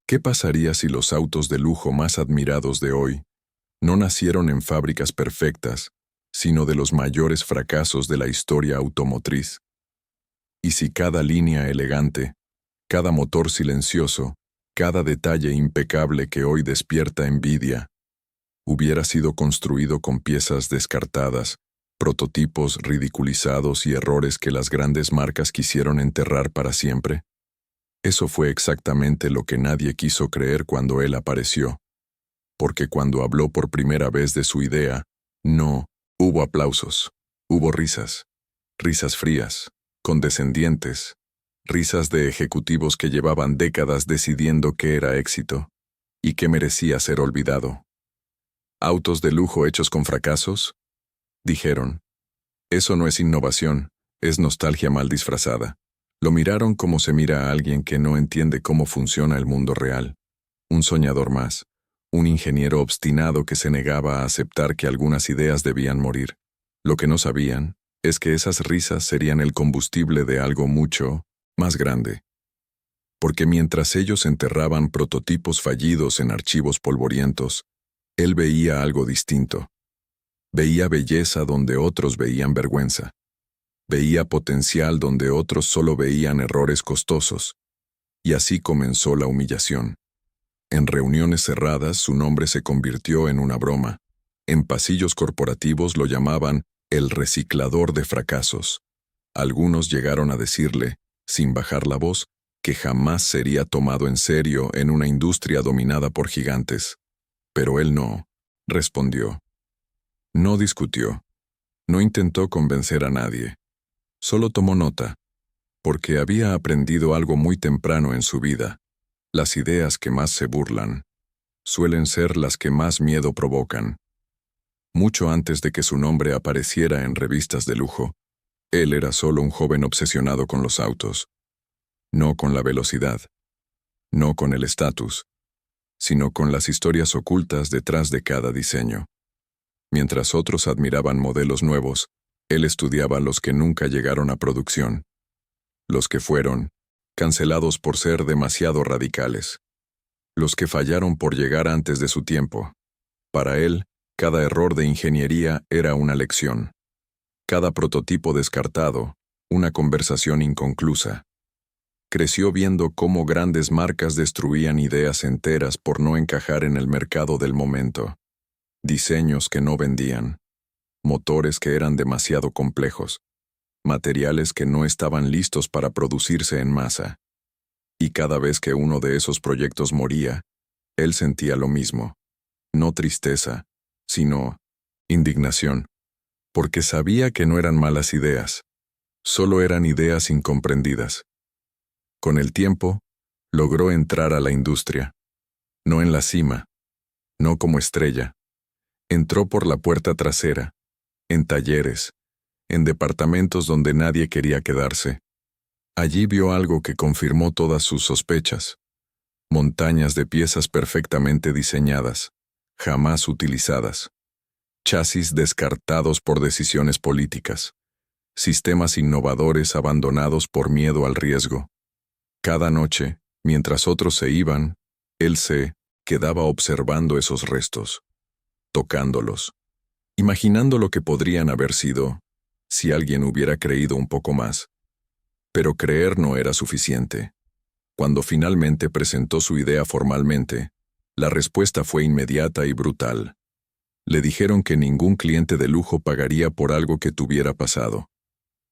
¿Qué pasaría si los autos de lujo más admirados de hoy no nacieron en fábricas perfectas, sino de los mayores fracasos de la historia automotriz? ¿Y si cada línea elegante, cada motor silencioso, cada detalle impecable que hoy despierta envidia, hubiera sido construido con piezas descartadas, prototipos ridiculizados y errores que las grandes marcas quisieron enterrar para siempre? Eso fue exactamente lo que nadie quiso creer cuando él apareció, porque cuando habló por primera vez de su idea, no hubo aplausos, hubo risas, risas frías, condescendientes, risas de ejecutivos que llevaban décadas decidiendo qué era éxito y qué merecía ser olvidado. ¿Autos de lujo hechos con fracasos? Dijeron. Eso no es innovación, es nostalgia mal disfrazada. Lo miraron como se mira a alguien que no entiende cómo funciona el mundo real. Un soñador más, un ingeniero obstinado que se negaba a aceptar que algunas ideas debían morir. Lo que no sabían es que esas risas serían el combustible de algo mucho más grande. Porque mientras ellos enterraban prototipos fallidos en archivos polvorientos, él veía algo distinto. Veía belleza donde otros veían vergüenza. Veía potencial donde otros solo veían errores costosos. Y así comenzó la humillación. En reuniones cerradas su nombre se convirtió en una broma. En pasillos corporativos lo llamaban el reciclador de fracasos. Algunos llegaron a decirle, sin bajar la voz, que jamás sería tomado en serio en una industria dominada por gigantes. Pero él no respondió. No discutió. No intentó convencer a nadie. Solo tomó nota, porque había aprendido algo muy temprano en su vida. Las ideas que más se burlan suelen ser las que más miedo provocan. Mucho antes de que su nombre apareciera en revistas de lujo, él era solo un joven obsesionado con los autos. No con la velocidad, no con el estatus, sino con las historias ocultas detrás de cada diseño. Mientras otros admiraban modelos nuevos, él estudiaba los que nunca llegaron a producción. Los que fueron cancelados por ser demasiado radicales. Los que fallaron por llegar antes de su tiempo. Para él, cada error de ingeniería era una lección. Cada prototipo descartado, una conversación inconclusa. Creció viendo cómo grandes marcas destruían ideas enteras por no encajar en el mercado del momento. Diseños que no vendían. Motores que eran demasiado complejos. Materiales que no estaban listos para producirse en masa. Y cada vez que uno de esos proyectos moría, él sentía lo mismo. No tristeza, sino indignación. Porque sabía que no eran malas ideas. Solo eran ideas incomprendidas. Con el tiempo, logró entrar a la industria. No en la cima. No como estrella. Entró por la puerta trasera. En talleres. En departamentos donde nadie quería quedarse. Allí vio algo que confirmó todas sus sospechas. Montañas de piezas perfectamente diseñadas, jamás utilizadas. Chasis descartados por decisiones políticas. Sistemas innovadores abandonados por miedo al riesgo. Cada noche, mientras otros se iban, él se quedaba observando esos restos, tocándolos, imaginando lo que podrían haber sido si alguien hubiera creído un poco más. Pero creer no era suficiente. Cuando finalmente presentó su idea formalmente, la respuesta fue inmediata y brutal. Le dijeron que ningún cliente de lujo pagaría por algo que tuviera pasado,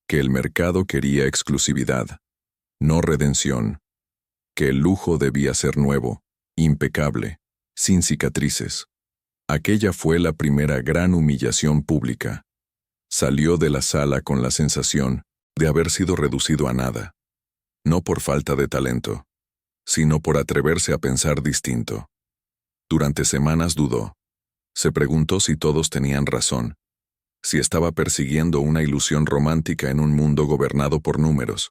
que el mercado quería exclusividad, no redención, que el lujo debía ser nuevo, impecable, sin cicatrices. Aquella fue la primera gran humillación pública. Salió de la sala con la sensación de haber sido reducido a nada. No por falta de talento, sino por atreverse a pensar distinto. Durante semanas dudó. Se preguntó si todos tenían razón, si estaba persiguiendo una ilusión romántica en un mundo gobernado por números.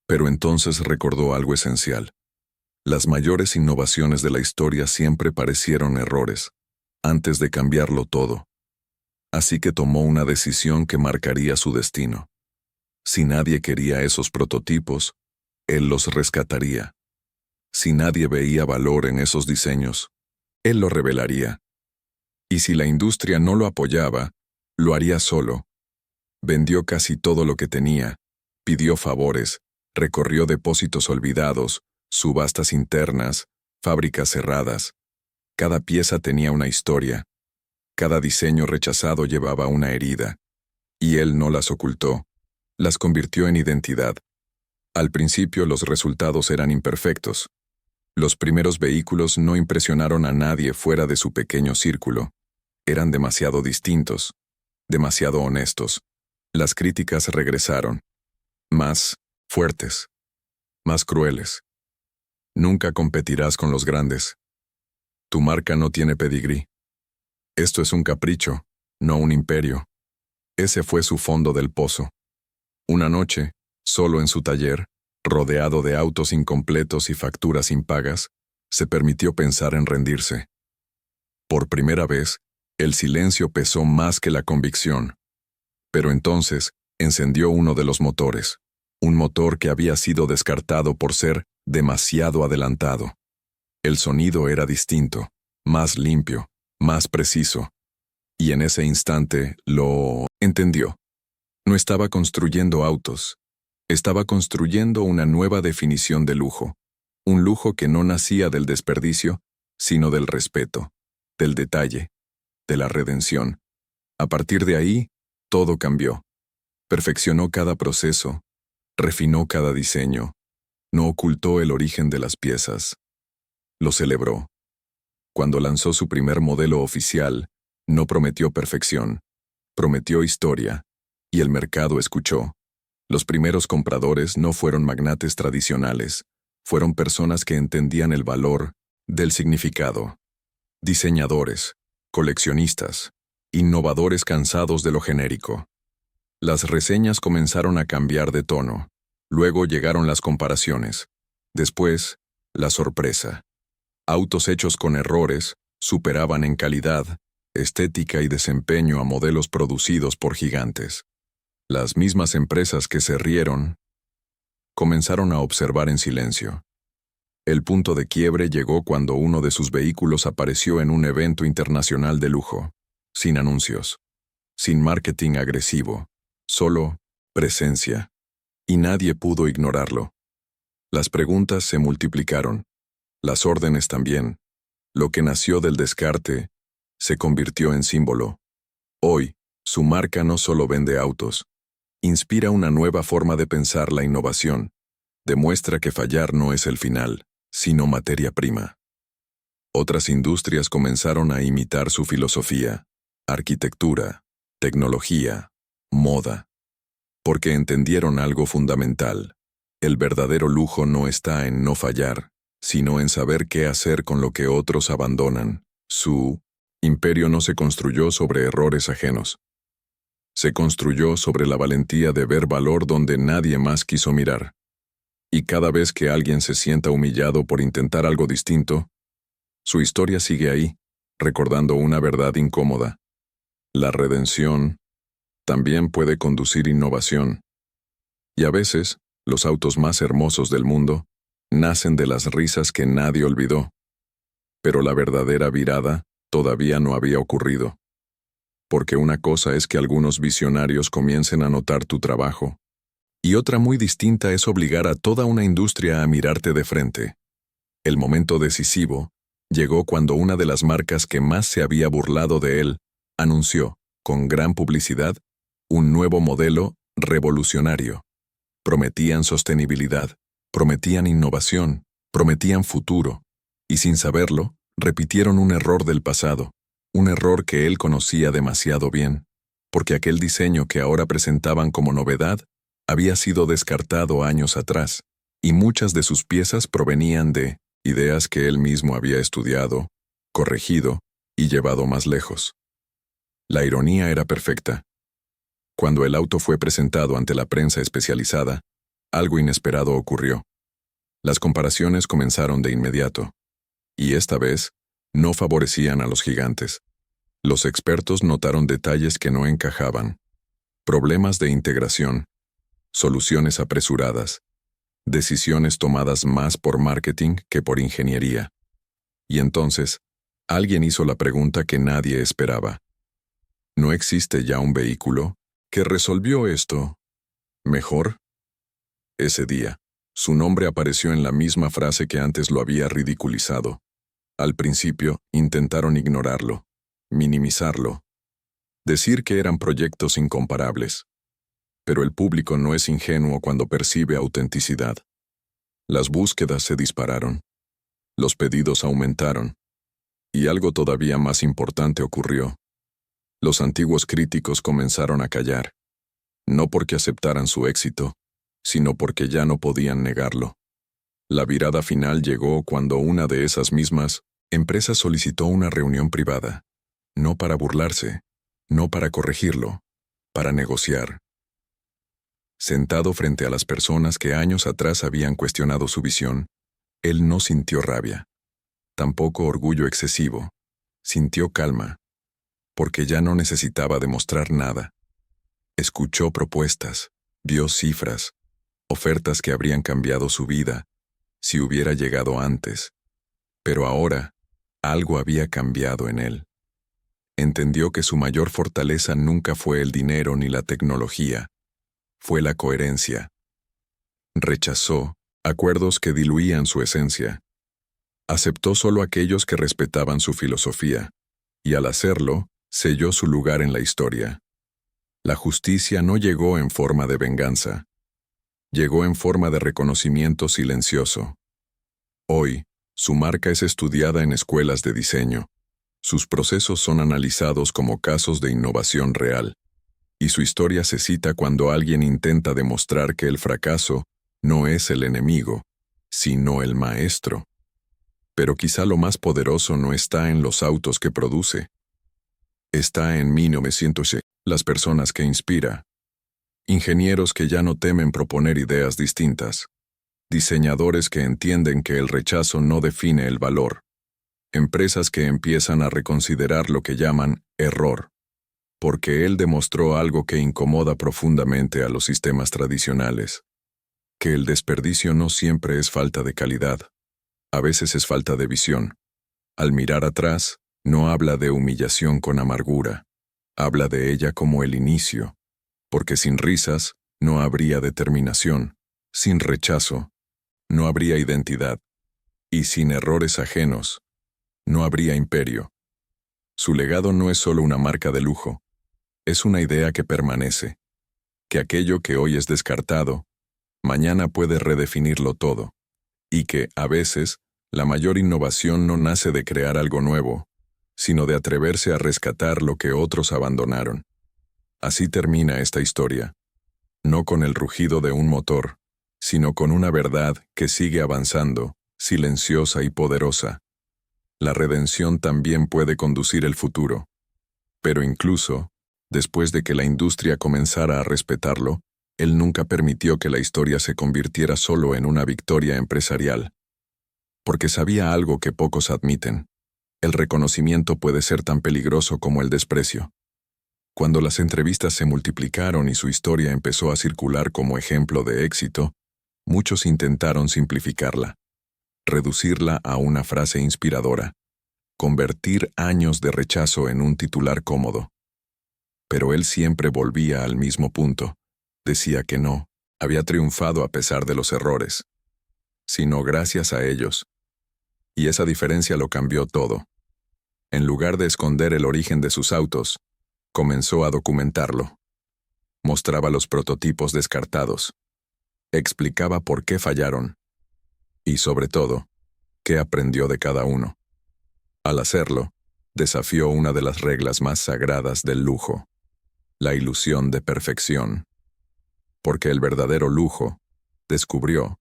Pero entonces recordó algo esencial. Las mayores innovaciones de la historia siempre parecieron errores, antes de cambiarlo todo. Así que tomó una decisión que marcaría su destino. Si nadie quería esos prototipos, él los rescataría. Si nadie veía valor en esos diseños, él lo revelaría. Y si la industria no lo apoyaba, lo haría solo. Vendió casi todo lo que tenía, pidió favores, recorrió depósitos olvidados, subastas internas, fábricas cerradas. Cada pieza tenía una historia. Cada diseño rechazado llevaba una herida. Y él no las ocultó. Las convirtió en identidad. Al principio los resultados eran imperfectos. Los primeros vehículos no impresionaron a nadie fuera de su pequeño círculo. Eran demasiado distintos, demasiado honestos. Las críticas regresaron. Más fuertes, más crueles. Nunca competirás con los grandes. Tu marca no tiene pedigrí. Esto es un capricho, no un imperio. Ese fue su fondo del pozo. Una noche, solo en su taller, rodeado de autos incompletos y facturas impagas, se permitió pensar en rendirse. Por primera vez, el silencio pesó más que la convicción. Pero entonces, encendió uno de los motores, un motor que había sido descartado por ser demasiado adelantado. El sonido era distinto, más limpio, más preciso. Y en ese instante lo entendió. No estaba construyendo autos. Estaba construyendo una nueva definición de lujo. Un lujo que no nacía del desperdicio, sino del respeto, del detalle, de la redención. A partir de ahí, todo cambió. Perfeccionó cada proceso, refinó cada diseño, no ocultó el origen de las piezas. Lo celebró. Cuando lanzó su primer modelo oficial, no prometió perfección, prometió historia, y el mercado escuchó. Los primeros compradores no fueron magnates tradicionales, fueron personas que entendían el valor del significado. Diseñadores, coleccionistas, innovadores cansados de lo genérico. Las reseñas comenzaron a cambiar de tono. Luego llegaron las comparaciones. Después, la sorpresa. Autos hechos con errores superaban en calidad, estética y desempeño a modelos producidos por gigantes. Las mismas empresas que se rieron comenzaron a observar en silencio. El punto de quiebre llegó cuando uno de sus vehículos apareció en un evento internacional de lujo, sin anuncios, sin marketing agresivo, solo presencia. Y nadie pudo ignorarlo. Las preguntas se multiplicaron, las órdenes también. Lo que nació del descarte se convirtió en símbolo. Hoy, su marca no solo vende autos, inspira una nueva forma de pensar la innovación, demuestra que fallar no es el final, sino materia prima. Otras industrias comenzaron a imitar su filosofía, arquitectura, tecnología, moda, porque entendieron algo fundamental. El verdadero lujo no está en no fallar, sino en saber qué hacer con lo que otros abandonan. Su imperio no se construyó sobre errores ajenos. Se construyó sobre la valentía de ver valor donde nadie más quiso mirar. Y cada vez que alguien se sienta humillado por intentar algo distinto, su historia sigue ahí, recordando una verdad incómoda. La redención también puede conducir innovación. Y a veces, los autos más hermosos del mundo nacen de las risas que nadie olvidó. Pero la verdadera virada todavía no había ocurrido. Porque una cosa es que algunos visionarios comiencen a notar tu trabajo, y otra muy distinta es obligar a toda una industria a mirarte de frente. El momento decisivo llegó cuando una de las marcas que más se había burlado de él anunció, con gran publicidad, un nuevo modelo revolucionario. Prometían sostenibilidad, prometían innovación, prometían futuro, y sin saberlo, repitieron un error del pasado, un error que él conocía demasiado bien, porque aquel diseño que ahora presentaban como novedad había sido descartado años atrás, y muchas de sus piezas provenían de ideas que él mismo había estudiado, corregido y llevado más lejos. La ironía era perfecta. Cuando el auto fue presentado ante la prensa especializada, algo inesperado ocurrió. Las comparaciones comenzaron de inmediato, y esta vez no favorecían a los gigantes. Los expertos notaron detalles que no encajaban, problemas de integración, soluciones apresuradas, decisiones tomadas más por marketing que por ingeniería. Y entonces, alguien hizo la pregunta que nadie esperaba. ¿No existe ya un vehículo que resolvió esto mejor? Ese día, su nombre apareció en la misma frase que antes lo había ridiculizado. Al principio, intentaron ignorarlo, minimizarlo, decir que eran proyectos incomparables. Pero el público no es ingenuo cuando percibe autenticidad. Las búsquedas se dispararon, los pedidos aumentaron, y algo todavía más importante ocurrió. Los antiguos críticos comenzaron a callar, no porque aceptaran su éxito, sino porque ya no podían negarlo. La virada final llegó cuando una de esas mismas empresas solicitó una reunión privada, no para burlarse, no para corregirlo, para negociar. Sentado frente a las personas que años atrás habían cuestionado su visión, él no sintió rabia, tampoco orgullo excesivo, sintió calma, porque ya no necesitaba demostrar nada. Escuchó propuestas, vio cifras, ofertas que habrían cambiado su vida, si hubiera llegado antes. Pero ahora, algo había cambiado en él. Entendió que su mayor fortaleza nunca fue el dinero ni la tecnología, fue la coherencia. Rechazó acuerdos que diluían su esencia. Aceptó solo aquellos que respetaban su filosofía, y al hacerlo, selló su lugar en la historia. La justicia no llegó en forma de venganza. Llegó en forma de reconocimiento silencioso. Hoy, su marca es estudiada en escuelas de diseño. Sus procesos son analizados como casos de innovación real. Y su historia se cita cuando alguien intenta demostrar que el fracaso no es el enemigo, sino el maestro. Pero quizá lo más poderoso no está en los autos que produce. Está en 1900, las personas que inspira. Ingenieros que ya no temen proponer ideas distintas. Diseñadores que entienden que el rechazo no define el valor. Empresas que empiezan a reconsiderar lo que llaman error. Porque él demostró algo que incomoda profundamente a los sistemas tradicionales. Que el desperdicio no siempre es falta de calidad. A veces es falta de visión. Al mirar atrás, no habla de humillación con amargura. Habla de ella como el inicio. Porque sin risas, no habría determinación. Sin rechazo, no habría identidad. Y sin errores ajenos, no habría imperio. Su legado no es solo una marca de lujo. Es una idea que permanece, que aquello que hoy es descartado, mañana puede redefinirlo todo, y que, a veces, la mayor innovación no nace de crear algo nuevo, sino de atreverse a rescatar lo que otros abandonaron. Así termina esta historia, no con el rugido de un motor, sino con una verdad que sigue avanzando, silenciosa y poderosa. La redención también puede conducir el futuro, pero incluso, después de que la industria comenzara a respetarlo, él nunca permitió que la historia se convirtiera solo en una victoria empresarial. Porque sabía algo que pocos admiten. El reconocimiento puede ser tan peligroso como el desprecio. Cuando las entrevistas se multiplicaron y su historia empezó a circular como ejemplo de éxito, muchos intentaron simplificarla, reducirla a una frase inspiradora, convertir años de rechazo en un titular cómodo. Pero él siempre volvía al mismo punto. Decía que no, había triunfado a pesar de los errores, sino gracias a ellos. Y esa diferencia lo cambió todo. En lugar de esconder el origen de sus autos, comenzó a documentarlo. Mostraba los prototipos descartados. Explicaba por qué fallaron. Y sobre todo, qué aprendió de cada uno. Al hacerlo, desafió una de las reglas más sagradas del lujo. La ilusión de perfección. Porque el verdadero lujo, descubrió,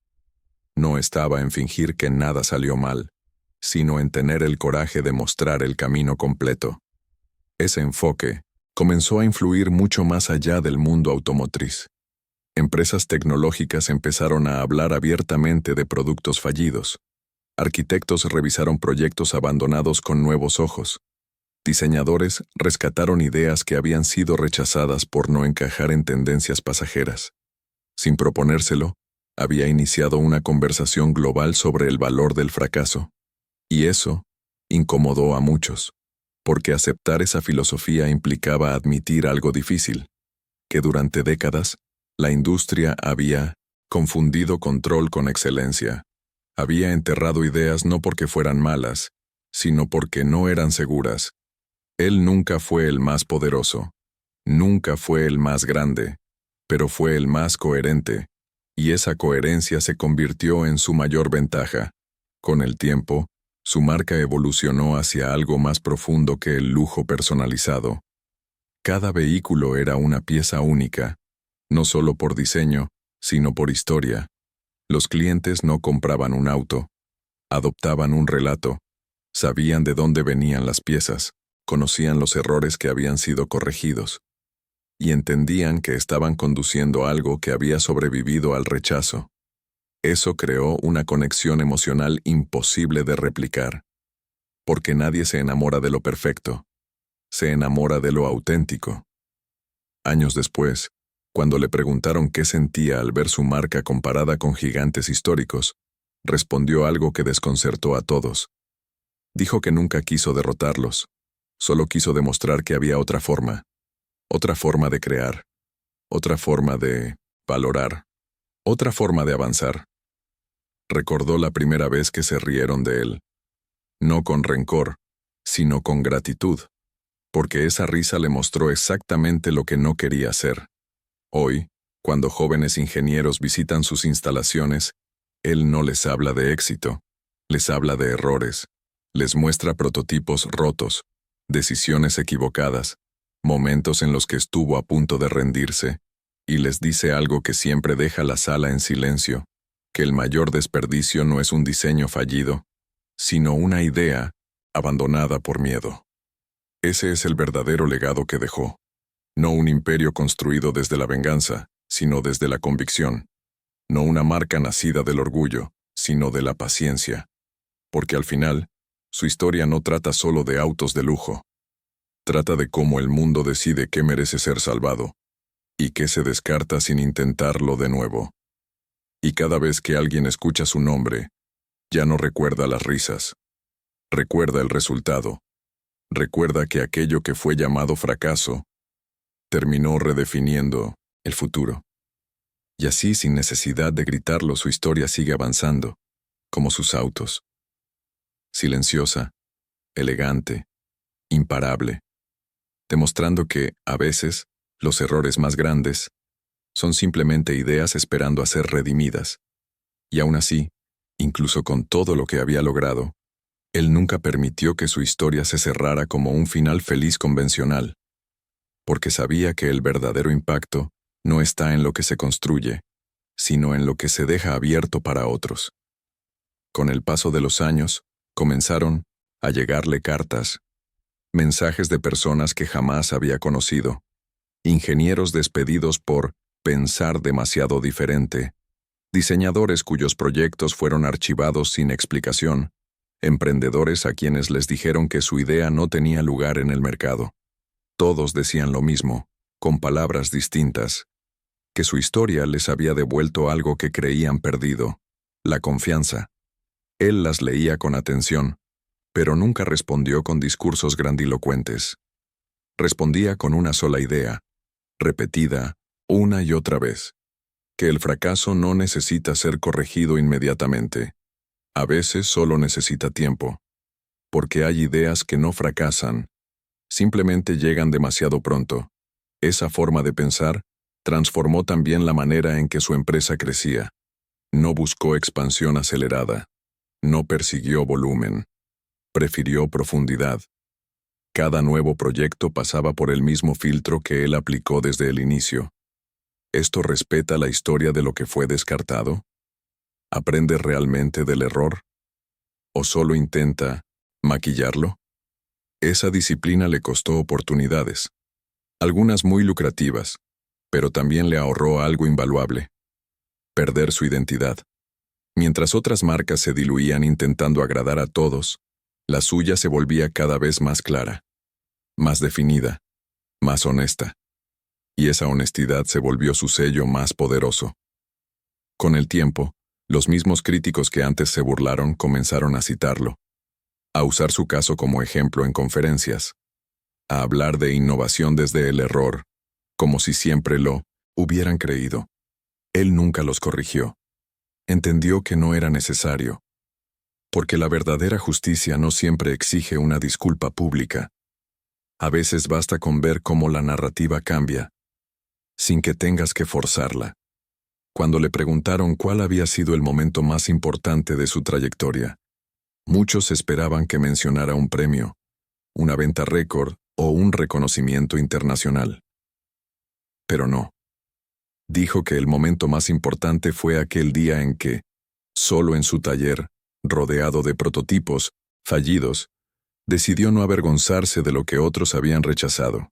no estaba en fingir que nada salió mal, sino en tener el coraje de mostrar el camino completo. Ese enfoque comenzó a influir mucho más allá del mundo automotriz. Empresas tecnológicas empezaron a hablar abiertamente de productos fallidos. Arquitectos revisaron proyectos abandonados con nuevos ojos. Diseñadores rescataron ideas que habían sido rechazadas por no encajar en tendencias pasajeras. Sin proponérselo, había iniciado una conversación global sobre el valor del fracaso. Y eso incomodó a muchos, porque aceptar esa filosofía implicaba admitir algo difícil, que durante décadas la industria había confundido control con excelencia. Había enterrado ideas no porque fueran malas, sino porque no eran seguras. Él nunca fue el más poderoso, nunca fue el más grande, pero fue el más coherente, y esa coherencia se convirtió en su mayor ventaja. Con el tiempo, su marca evolucionó hacia algo más profundo que el lujo personalizado. Cada vehículo era una pieza única, no solo por diseño, sino por historia. Los clientes no compraban un auto, adoptaban un relato, sabían de dónde venían las piezas, conocían los errores que habían sido corregidos, y entendían que estaban conduciendo algo que había sobrevivido al rechazo. Eso creó una conexión emocional imposible de replicar, porque nadie se enamora de lo perfecto, se enamora de lo auténtico. Años después, cuando le preguntaron qué sentía al ver su marca comparada con gigantes históricos, respondió algo que desconcertó a todos. Dijo que nunca quiso derrotarlos, solo quiso demostrar que había otra forma de crear, otra forma de valorar, otra forma de avanzar. Recordó la primera vez que se rieron de él, no con rencor, sino con gratitud, porque esa risa le mostró exactamente lo que no quería hacer. Hoy, cuando jóvenes ingenieros visitan sus instalaciones, él no les habla de éxito, les habla de errores, les muestra prototipos rotos, decisiones equivocadas, momentos en los que estuvo a punto de rendirse, y les dice algo que siempre deja la sala en silencio, que el mayor desperdicio no es un diseño fallido, sino una idea abandonada por miedo. Ese es el verdadero legado que dejó. No un imperio construido desde la venganza, sino desde la convicción. No una marca nacida del orgullo, sino de la paciencia. Porque al final, su historia no trata solo de autos de lujo. Trata de cómo el mundo decide qué merece ser salvado, y qué se descarta sin intentarlo de nuevo. Y cada vez que alguien escucha su nombre, ya no recuerda las risas. Recuerda el resultado. Recuerda que aquello que fue llamado fracaso terminó redefiniendo el futuro. Y así, sin necesidad de gritarlo, su historia sigue avanzando, como sus autos. Silenciosa, elegante, imparable, demostrando que, a veces, los errores más grandes son simplemente ideas esperando a ser redimidas. Y aún así, incluso con todo lo que había logrado, él nunca permitió que su historia se cerrara como un final feliz convencional, porque sabía que el verdadero impacto no está en lo que se construye, sino en lo que se deja abierto para otros. Con el paso de los años, comenzaron a llegarle cartas, mensajes de personas que jamás había conocido, ingenieros despedidos por pensar demasiado diferente, diseñadores cuyos proyectos fueron archivados sin explicación, emprendedores a quienes les dijeron que su idea no tenía lugar en el mercado. Todos decían lo mismo, con palabras distintas, que su historia les había devuelto algo que creían perdido, la confianza. Él las leía con atención, pero nunca respondió con discursos grandilocuentes. Respondía con una sola idea, repetida una y otra vez, que el fracaso no necesita ser corregido inmediatamente. A veces solo necesita tiempo, porque hay ideas que no fracasan, simplemente llegan demasiado pronto. Esa forma de pensar transformó también la manera en que su empresa crecía. No buscó expansión acelerada, no persiguió volumen, prefirió profundidad. Cada nuevo proyecto pasaba por el mismo filtro que él aplicó desde el inicio. ¿Esto respeta la historia de lo que fue descartado? ¿Aprende realmente del error? ¿O solo intenta maquillarlo? Esa disciplina le costó oportunidades, algunas muy lucrativas, pero también le ahorró algo invaluable: perder su identidad. Mientras otras marcas se diluían intentando agradar a todos, la suya se volvía cada vez más clara, más definida, más honesta. Y esa honestidad se volvió su sello más poderoso. Con el tiempo, los mismos críticos que antes se burlaron comenzaron a citarlo, a usar su caso como ejemplo en conferencias, a hablar de innovación desde el error, como si siempre lo hubieran creído. Él nunca los corrigió. Entendió que no era necesario, porque la verdadera justicia no siempre exige una disculpa pública. A veces basta con ver cómo la narrativa cambia, sin que tengas que forzarla. Cuando le preguntaron cuál había sido el momento más importante de su trayectoria, muchos esperaban que mencionara un premio, una venta récord o un reconocimiento internacional. Pero no. Dijo que el momento más importante fue aquel día en que, solo en su taller, rodeado de prototipos fallidos, decidió no avergonzarse de lo que otros habían rechazado.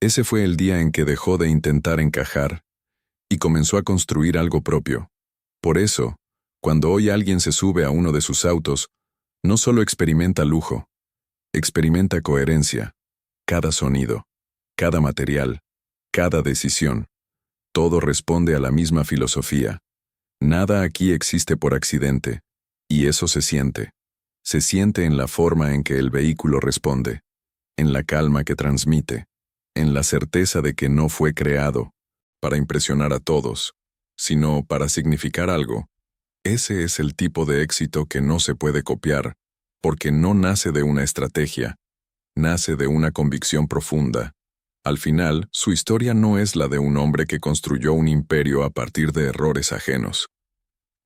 Ese fue el día en que dejó de intentar encajar y comenzó a construir algo propio. Por eso, cuando hoy alguien se sube a uno de sus autos, no solo experimenta lujo, experimenta coherencia, cada sonido, cada material, cada decisión. Todo responde a la misma filosofía. Nada aquí existe por accidente, y eso se siente. Se siente en la forma en que el vehículo responde, en la calma que transmite, en la certeza de que no fue creado para impresionar a todos, sino para significar algo. Ese es el tipo de éxito que no se puede copiar, porque no nace de una estrategia, nace de una convicción profunda. Al final, su historia no es la de un hombre que construyó un imperio a partir de errores ajenos.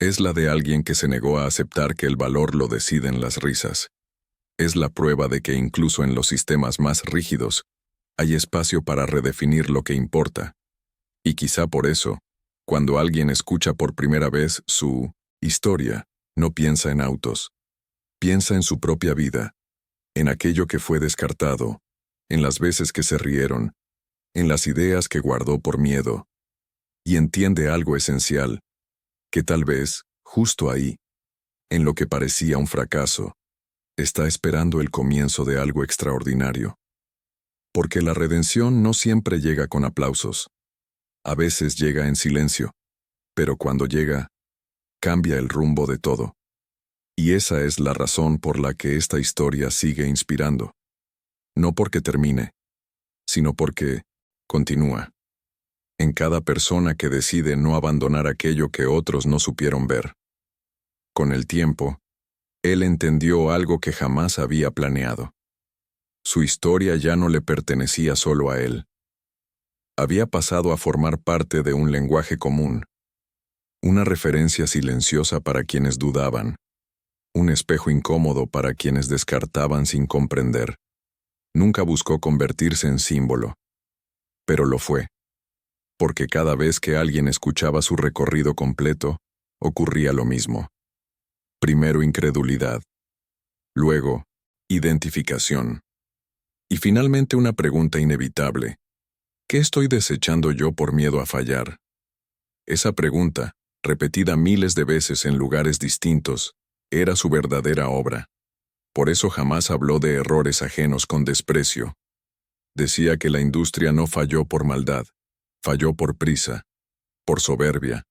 Es la de alguien que se negó a aceptar que el valor lo deciden las risas. Es la prueba de que incluso en los sistemas más rígidos, hay espacio para redefinir lo que importa. Y quizá por eso, cuando alguien escucha por primera vez su historia, no piensa en autos. Piensa en su propia vida, en aquello que fue descartado, en las veces que se rieron, en las ideas que guardó por miedo. Y entiende algo esencial, que tal vez, justo ahí, en lo que parecía un fracaso, está esperando el comienzo de algo extraordinario. Porque la redención no siempre llega con aplausos. A veces llega en silencio, pero cuando llega, cambia el rumbo de todo. Y esa es la razón por la que esta historia sigue inspirando. No porque termine, sino porque continúa. En cada persona que decide no abandonar aquello que otros no supieron ver. Con el tiempo, él entendió algo que jamás había planeado. Su historia ya no le pertenecía solo a él. Había pasado a formar parte de un lenguaje común, una referencia silenciosa para quienes dudaban, un espejo incómodo para quienes descartaban sin comprender. Nunca buscó convertirse en símbolo, pero lo fue, porque cada vez que alguien escuchaba su recorrido completo, ocurría lo mismo. Primero incredulidad, luego identificación, y finalmente una pregunta inevitable. ¿Qué estoy desechando yo por miedo a fallar? Esa pregunta, repetida miles de veces en lugares distintos, era su verdadera obra. Por eso jamás habló de errores ajenos con desprecio. Decía que la industria no falló por maldad, falló por prisa, por soberbia,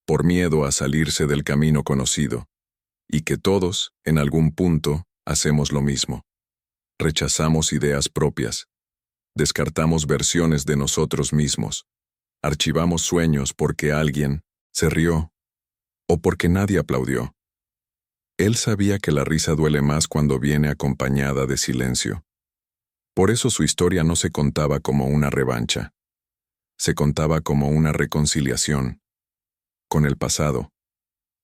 por miedo a salirse del camino conocido, y que todos, en algún punto, hacemos lo mismo. Rechazamos ideas propias, descartamos versiones de nosotros mismos, archivamos sueños porque alguien se rió o porque nadie aplaudió. Él sabía que la risa duele más cuando viene acompañada de silencio. Por eso su historia no se contaba como una revancha. Se contaba como una reconciliación, con el pasado,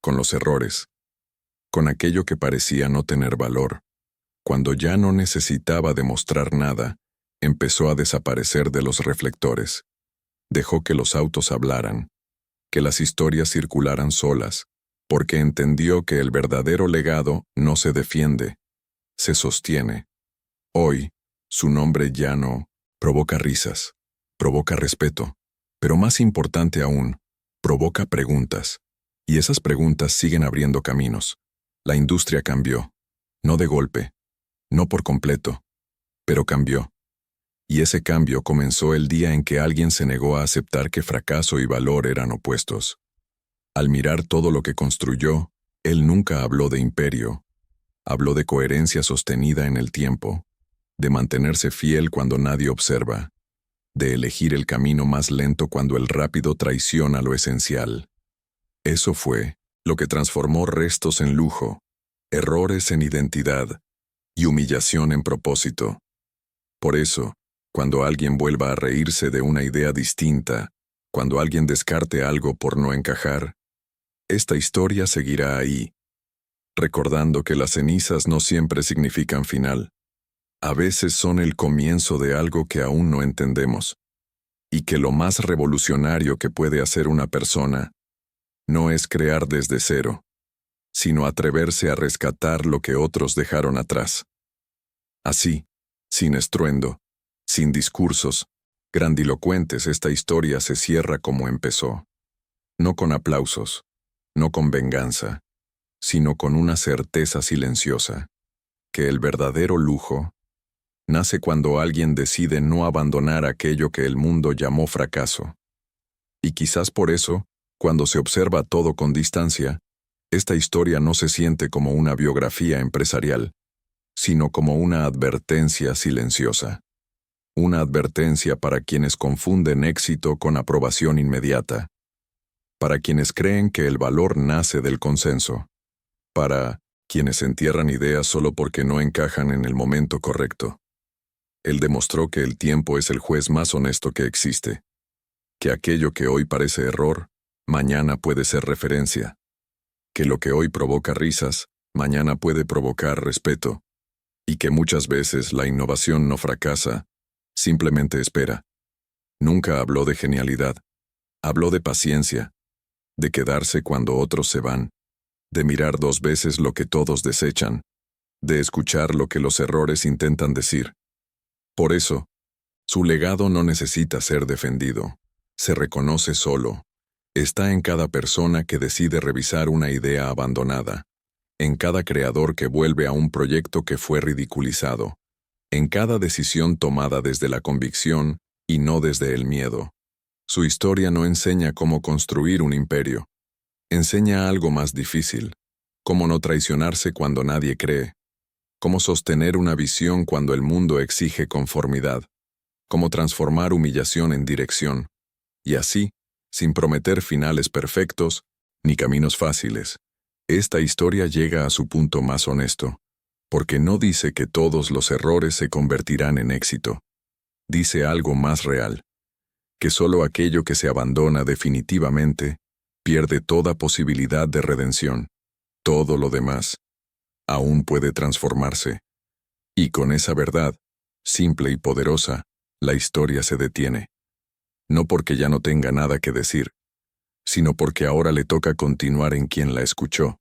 con los errores, con aquello que parecía no tener valor. Cuando ya no necesitaba demostrar nada, empezó a desaparecer de los reflectores. Dejó que los autos hablaran, que las historias circularan solas, porque entendió que el verdadero legado no se defiende, se sostiene. Hoy, su nombre ya no provoca risas, provoca respeto, pero más importante aún, provoca preguntas. Y esas preguntas siguen abriendo caminos. La industria cambió, no de golpe, no por completo, pero cambió. Y ese cambio comenzó el día en que alguien se negó a aceptar que fracaso y valor eran opuestos. Al mirar todo lo que construyó, él nunca habló de imperio. Habló de coherencia sostenida en el tiempo, de mantenerse fiel cuando nadie observa, de elegir el camino más lento cuando el rápido traiciona lo esencial. Eso fue lo que transformó restos en lujo, errores en identidad y humillación en propósito. Por eso, cuando alguien vuelva a reírse de una idea distinta, cuando alguien descarte algo por no encajar, esta historia seguirá ahí, recordando que las cenizas no siempre significan final. A veces son el comienzo de algo que aún no entendemos, y que lo más revolucionario que puede hacer una persona no es crear desde cero, sino atreverse a rescatar lo que otros dejaron atrás. Así, sin estruendo, sin discursos grandilocuentes, esta historia se cierra como empezó. No con aplausos, no con venganza, sino con una certeza silenciosa, que el verdadero lujo nace cuando alguien decide no abandonar aquello que el mundo llamó fracaso. Y quizás por eso, cuando se observa todo con distancia, esta historia no se siente como una biografía empresarial, sino como una advertencia silenciosa. Una advertencia para quienes confunden éxito con aprobación inmediata, para quienes creen que el valor nace del consenso, para quienes entierran ideas solo porque no encajan en el momento correcto. Él demostró que el tiempo es el juez más honesto que existe, que aquello que hoy parece error, mañana puede ser referencia, que lo que hoy provoca risas, mañana puede provocar respeto, y que muchas veces la innovación no fracasa, simplemente espera. Nunca habló de genialidad, habló de paciencia, de quedarse cuando otros se van, de mirar 2 veces lo que todos desechan, de escuchar lo que los errores intentan decir. Por eso, su legado no necesita ser defendido, se reconoce solo. Está en cada persona que decide revisar una idea abandonada, en cada creador que vuelve a un proyecto que fue ridiculizado, en cada decisión tomada desde la convicción y no desde el miedo. Su historia no enseña cómo construir un imperio, enseña algo más difícil, cómo no traicionarse cuando nadie cree, cómo sostener una visión cuando el mundo exige conformidad, cómo transformar humillación en dirección, y así, sin prometer finales perfectos ni caminos fáciles. Esta historia llega a su punto más honesto, porque no dice que todos los errores se convertirán en éxito. Dice algo más real, que solo aquello que se abandona definitivamente pierde toda posibilidad de redención. Todo lo demás aún puede transformarse. Y con esa verdad, simple y poderosa, la historia se detiene. No porque ya no tenga nada que decir, sino porque ahora le toca continuar en quien la escuchó.